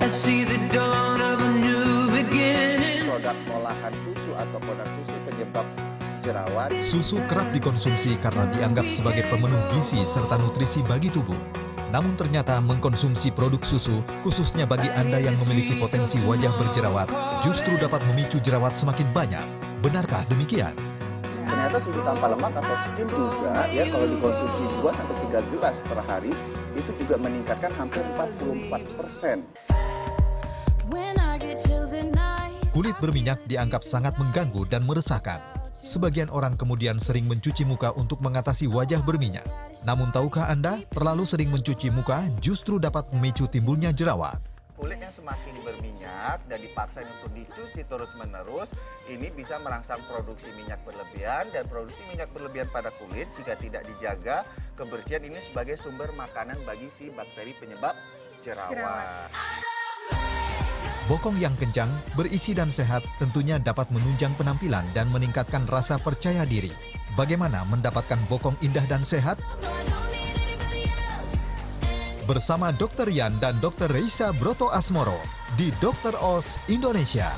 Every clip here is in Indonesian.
I see the dawn of a new beginning. Produk olahan susu atau produk susu penyebab jerawat. Susu kerap dikonsumsi karena dianggap sebagai pemenuh gizi serta nutrisi bagi tubuh. Namun ternyata mengkonsumsi produk susu, khususnya bagi Anda yang memiliki potensi wajah berjerawat, justru dapat memicu jerawat semakin banyak. Benarkah demikian? Ternyata susu tanpa lemak atau skim juga ya kalau dikonsumsi 2-3 gelas per hari itu juga meningkatkan hampir 44%. Kulit berminyak dianggap sangat mengganggu dan meresahkan. Sebagian orang kemudian sering mencuci muka untuk mengatasi wajah berminyak. Namun tahukah Anda, terlalu sering mencuci muka justru dapat memicu timbulnya jerawat. Kulit yang semakin berminyak dan dipaksa untuk dicuci terus-menerus, ini bisa merangsang produksi minyak berlebihan, dan produksi minyak berlebihan pada kulit jika tidak dijaga kebersihan ini sebagai sumber makanan bagi si bakteri penyebab jerawat. Bokong yang kencang, berisi dan sehat tentunya dapat menunjang penampilan dan meningkatkan rasa percaya diri. Bagaimana mendapatkan bokong indah dan sehat? Bersama Dr. Yan dan Dr. Reisa Broto Asmoro di Dr. Oz Indonesia.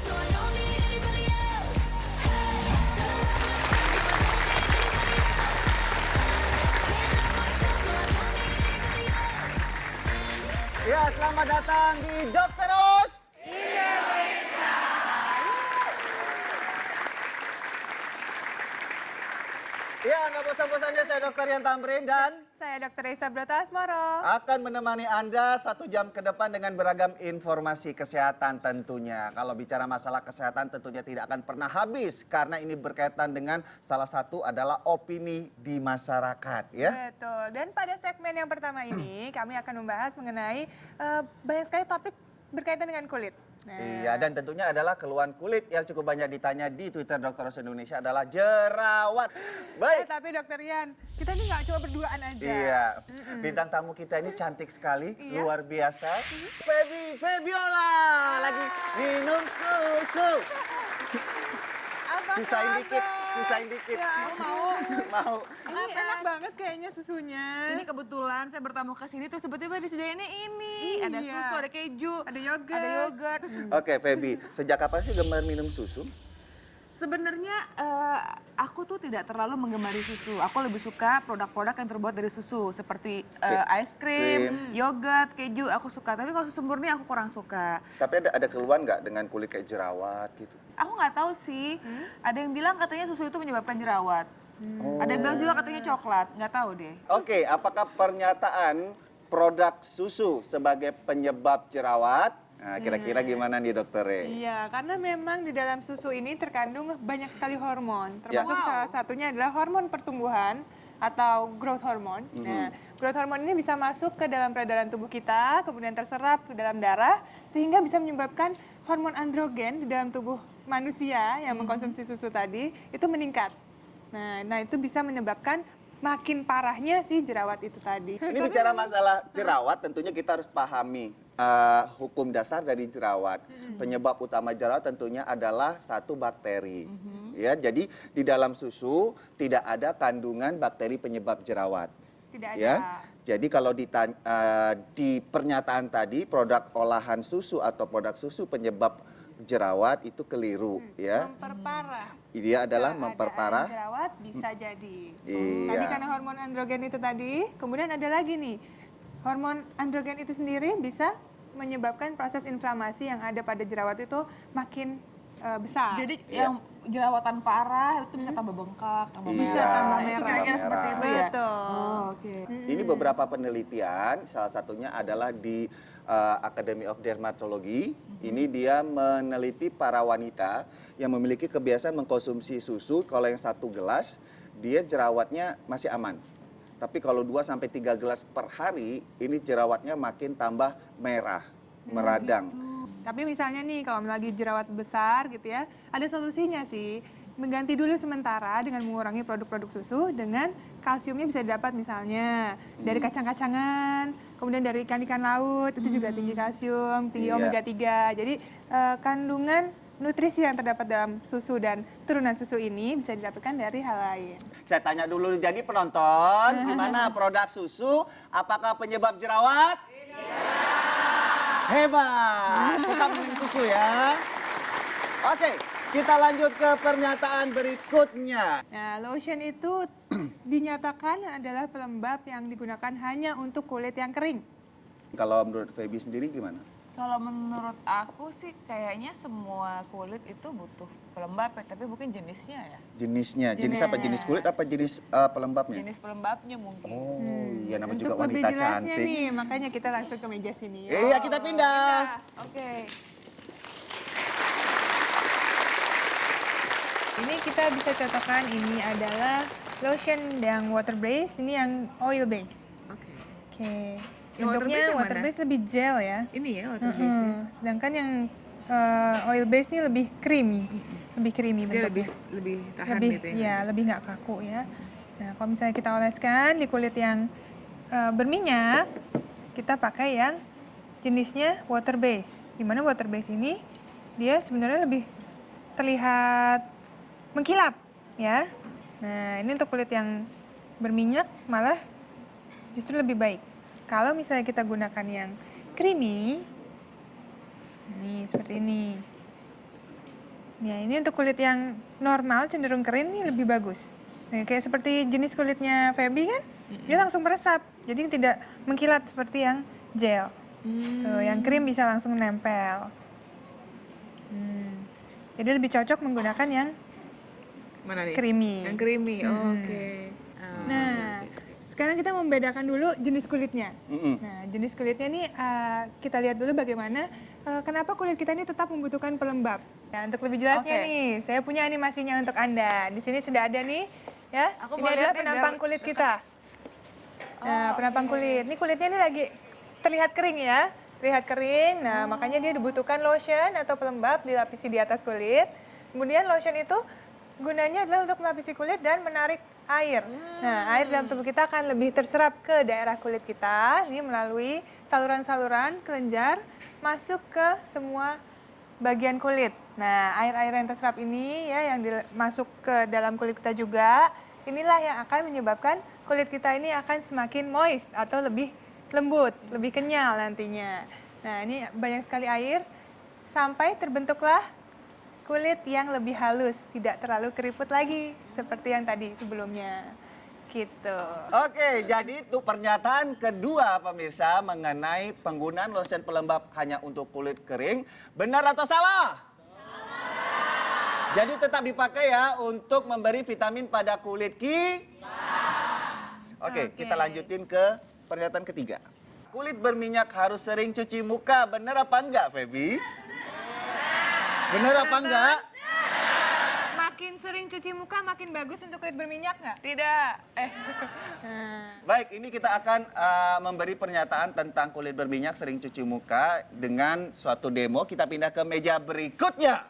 Ya, selamat datang di Dr. Oz Indonesia. Ya, nggak bosan-bosannya saya Dr. Yan Tamrin dan Saya Dr. Reisa Broto Asmoro. akan menemani Anda 1 jam ke depan dengan beragam informasi kesehatan tentunya. Kalau bicara masalah kesehatan tentunya tidak akan pernah habis karena ini berkaitan dengan salah satu adalah opini di masyarakat ya. Betul. Dan pada segmen yang pertama ini kami akan membahas mengenai banyak sekali topik berkaitan dengan kulit. Iya, dan tentunya adalah keluhan kulit yang cukup banyak ditanya di Twitter Dr. Oz Indonesia adalah jerawat. Baik. Tapi Dokter Yan, kita ini nggak cuma berduaan aja. Iya, bintang tamu kita ini cantik sekali, Iya. luar biasa. Febiola lagi minum susu. Apa Sisain kabar? dikit, sisain dikit. Ya, mau. Mau. Ini enak banget kayaknya susunya. Ini kebetulan saya bertamu ke sini terus tiba-tiba disediainnya ini. Ada Iya. susu, ada keju, Ada yogurt. ada yogurt. Oke, Febi, sejak kapan sih gemar minum susu? Sebenarnya aku tuh tidak terlalu menggemari susu. Aku lebih suka produk-produk yang terbuat dari susu seperti ice cream, yogurt, keju. Aku suka. Tapi kalau susu murni aku kurang suka. Tapi ada keluhan nggak dengan kulit kayak jerawat gitu? Aku nggak tahu sih. Ada yang bilang katanya susu itu menyebabkan jerawat. Ada yang bilang juga katanya coklat. Nggak tahu deh. Oke, apakah pernyataan produk susu sebagai penyebab jerawat? Nah, kira-kira gimana nih dokter Re? Iya, karena memang di dalam susu ini terkandung banyak sekali hormon. Ya. Termasuk salah satunya adalah hormon pertumbuhan atau growth hormone. Nah, growth hormone ini bisa masuk ke dalam peredaran tubuh kita, kemudian terserap ke dalam darah, sehingga bisa menyebabkan hormon androgen di dalam tubuh manusia yang mengkonsumsi susu tadi itu meningkat. Nah itu bisa menyebabkan makin parahnya si jerawat itu tadi. Ini bicara masalah jerawat, tentunya kita harus pahami hukum dasar dari jerawat. Penyebab utama jerawat tentunya adalah satu bakteri. Ya, jadi di dalam susu tidak ada kandungan bakteri penyebab jerawat. Tidak ada. Ya, jadi kalau di pernyataan tadi produk olahan susu atau produk susu penyebab jerawat itu keliru, ya. Memperparah. Dia adalah Keadaan memperparah. jerawat bisa jadi. Iya. Tadi karena hormon androgen itu tadi, kemudian ada lagi nih. Hormon androgen itu sendiri bisa menyebabkan proses inflamasi yang ada pada jerawat itu makin besar. Jadi Iya. yang jerawatan parah itu bisa tambah bengkak, tambah Iya, merah. tambah Itu merah. kira-kira Tambah seperti merah. itu ya? Betul. Oh, oke. Ini beberapa penelitian, salah satunya adalah di Academy of Dermatology. Ini dia meneliti para wanita yang memiliki kebiasaan mengkonsumsi susu. Kalau yang 1 gelas, dia jerawatnya masih aman. Tapi kalau 2-3 gelas per hari, ini jerawatnya makin tambah merah, meradang. Tapi misalnya nih kalau lagi jerawat besar gitu ya, ada solusinya sih. Mengganti dulu sementara dengan mengurangi produk-produk susu dengan kalsiumnya bisa didapat misalnya dari kacang-kacangan, kemudian dari ikan-ikan laut itu juga tinggi kalsium, tinggi Iya. omega 3. Jadi kandungan nutrisi yang terdapat dalam susu dan turunan susu ini bisa didapatkan dari hal lain. Saya tanya dulu, jadi penonton, gimana produk susu? Apakah penyebab jerawat? Tidak. Hebat, tetap minum susu ya. Oke, kita lanjut ke pernyataan berikutnya. Nah, lotion itu dinyatakan adalah pelembab yang digunakan hanya untuk kulit yang kering. Kalau menurut Feby sendiri gimana? Kalau menurut aku sih kayaknya semua kulit itu butuh pelembab ya, tapi mungkin jenisnya ya. Jenisnya, jenis apa? Jenis kulit apa jenis pelembabnya? Jenis pelembabnya mungkin. Oh, ya nama juga Untuk lebih wanita jelasnya cantik. nih, makanya kita langsung ke meja sini. Iya, kita pindah. Oke. Ini kita bisa contohkan ini adalah lotion yang water based, ini yang oil based. Oke. Oke. Yang water Bentuknya based yang water mana? based lebih gel ya. Ini ya water base. Sedangkan yang oil based ini lebih creamy. Lebih creamy Dia bentuknya. lebih tahan lebih gitu ya. ya, lebih nggak kaku ya. Nah, kalau misalnya kita oleskan di kulit yang berminyak, kita pakai yang jenisnya water based. Dimana water based ini dia sebenarnya lebih terlihat mengkilap ya. Nah, ini untuk kulit yang berminyak malah justru lebih baik. Kalau misalnya kita gunakan yang creamy, nih seperti ini. Ya, ini untuk kulit yang normal cenderung kering nih lebih bagus. Nah, kayak seperti jenis kulitnya Feby kan, dia langsung meresap, jadi tidak mengkilat seperti yang gel. Tuh, yang krim bisa langsung nempel. Jadi lebih cocok menggunakan yang Mana nih? creamy. Yang creamy. Oh, oke. Nah, sekarang kita membedakan dulu jenis kulitnya. Mm-mm. Nah, jenis kulitnya nih kita lihat dulu bagaimana kenapa kulit kita ini tetap membutuhkan pelembab. Nah, untuk lebih jelasnya Oke. nih, saya punya animasinya untuk Anda. Di sini sudah ada nih, ya. Aku Ini mau adalah lihat nih, penampang biar kulit kita. Nah, penampang kulit. Ini kulitnya ini lagi terlihat kering ya. Terlihat kering. Nah, makanya dia dibutuhkan lotion atau pelembab dilapisi di atas kulit. Kemudian lotion itu gunanya adalah untuk melapisi kulit dan menarik air. Nah, air dalam tubuh kita akan lebih terserap ke daerah kulit kita. Ini melalui saluran-saluran kelenjar masuk ke semua bagian kulit. Nah, air-air yang terserap ini ya yang masuk ke dalam kulit kita juga, inilah yang akan menyebabkan kulit kita ini akan semakin moist atau lebih lembut, lebih kenyal nantinya. Nah, ini banyak sekali air sampai terbentuklah kulit yang lebih halus, tidak terlalu keriput lagi seperti yang tadi sebelumnya. Gitu. Oke, jadi itu pernyataan kedua pemirsa mengenai penggunaan lotion pelembab hanya untuk kulit kering. Benar atau salah? Jadi tetap dipakai ya untuk memberi vitamin pada kulit kita. Oke, kita lanjutin ke pernyataan ketiga. Kulit berminyak harus sering cuci muka. Benar apa enggak, Feby? Benar apa enggak? Makin sering cuci muka makin bagus untuk kulit berminyak nggak? Tidak. Baik, ini kita akan memberi pernyataan tentang kulit berminyak sering cuci muka dengan suatu demo. Kita pindah ke meja berikutnya.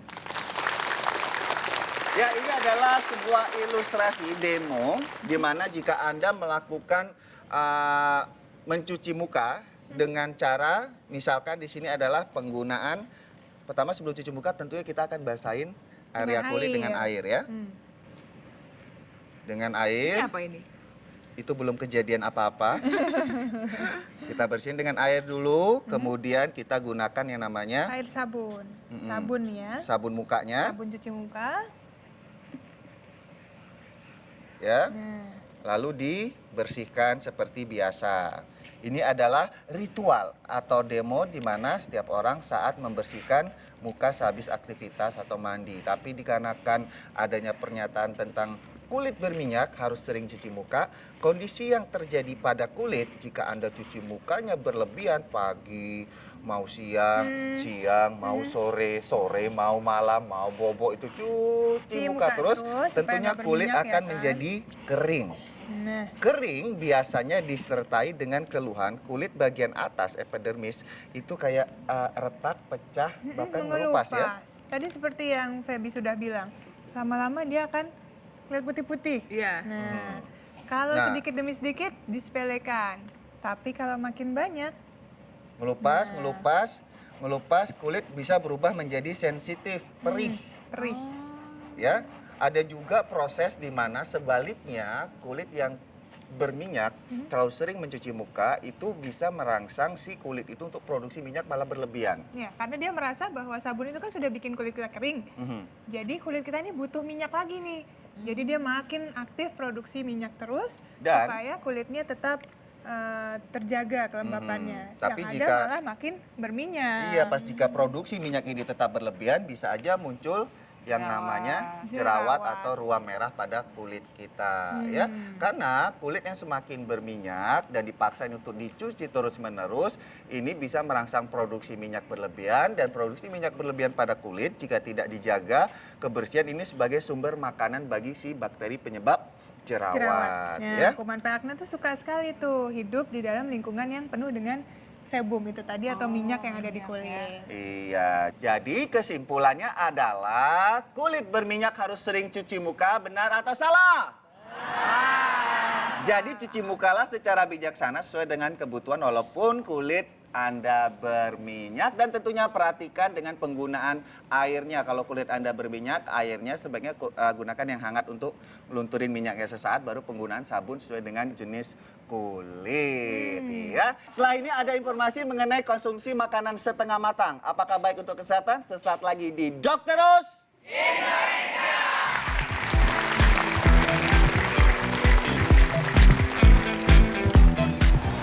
Ya, ini adalah sebuah ilustrasi demo di mana jika Anda melakukan mencuci muka dengan cara, misalkan di sini adalah penggunaan, pertama sebelum cuci muka tentunya kita akan basahin area Dengan kulit air. dengan air ya. Dengan air. Ini apa ini? Itu belum kejadian apa-apa. Kita bersihin dengan air dulu, kemudian kita gunakan yang namanya Air sabun. Sabun ya. sabun mukanya, Sabun cuci muka. ya. Nah, Lalu dibersihkan seperti biasa. Ini adalah ritual atau demo di mana setiap orang saat membersihkan muka sehabis aktivitas atau mandi. Tapi dikarenakan adanya pernyataan tentang kulit berminyak harus sering cuci muka, kondisi yang terjadi pada kulit jika Anda cuci mukanya berlebihan pagi, mau siang, siang, mau sore, sore, mau malam, mau bobo itu cuci Cuci muka muka terus, terus, supaya tentunya nggak kulit berminyak ya akan kan? menjadi kering. nah. Kering biasanya disertai dengan keluhan kulit bagian atas epidermis itu kayak retak, pecah, bahkan mengelupas ya. Tadi seperti yang Feby sudah bilang, lama-lama dia akan kulit putih-putih. Iya. Nah, kalau Nah. sedikit demi sedikit disepelekan. Tapi kalau makin banyak, Ngelupas, ngelupas, ngelupas, kulit bisa berubah menjadi sensitif, perih. perih. Ya, ada juga proses di mana sebaliknya kulit yang berminyak, terlalu sering mencuci muka itu bisa merangsang si kulit itu untuk produksi minyak malah berlebihan. Ya, karena dia merasa bahwa sabun itu kan sudah bikin kulit kita kering. Jadi kulit kita ini butuh minyak lagi nih. Jadi dia makin aktif produksi minyak terus Dan- supaya kulitnya tetap terjaga kelembapannya. Tapi Yang jika- ada malah makin berminyak. Iya, pas jika produksi minyak ini tetap berlebihan bisa aja muncul yang namanya jerawat atau ruam merah pada kulit kita ya. Karena kulit yang semakin berminyak dan dipaksain untuk dicuci terus-menerus, ini bisa merangsang produksi minyak berlebihan, dan produksi minyak berlebihan pada kulit jika tidak dijaga kebersihan ini sebagai sumber makanan bagi si bakteri penyebab jerawat ya. Kuman peakna tuh suka sekali tuh hidup di dalam lingkungan yang penuh dengan sebum itu tadi atau minyak yang ada di kulit. Iya, jadi kesimpulannya adalah kulit berminyak harus sering cuci muka, benar atau salah? Jadi cuci mukalah secara bijaksana sesuai dengan kebutuhan walaupun kulit Anda berminyak, dan tentunya perhatikan dengan penggunaan airnya. Kalau kulit Anda berminyak, airnya sebaiknya gunakan yang hangat untuk melunturin minyaknya sesaat, baru penggunaan sabun sesuai dengan jenis kulit. Ya. Setelah ini ada informasi mengenai konsumsi makanan setengah matang. Apakah baik untuk kesehatan? Sesaat lagi di Dokterus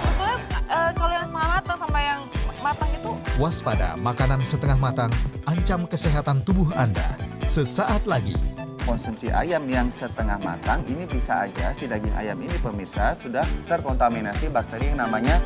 Sebetulnya kalau yang setengah matang sama yang matang itu Waspada makanan setengah matang, ancam kesehatan tubuh Anda. Sesaat lagi. konsumsi ayam yang setengah matang, ini bisa aja si daging ayam ini pemirsa sudah terkontaminasi bakteri yang namanya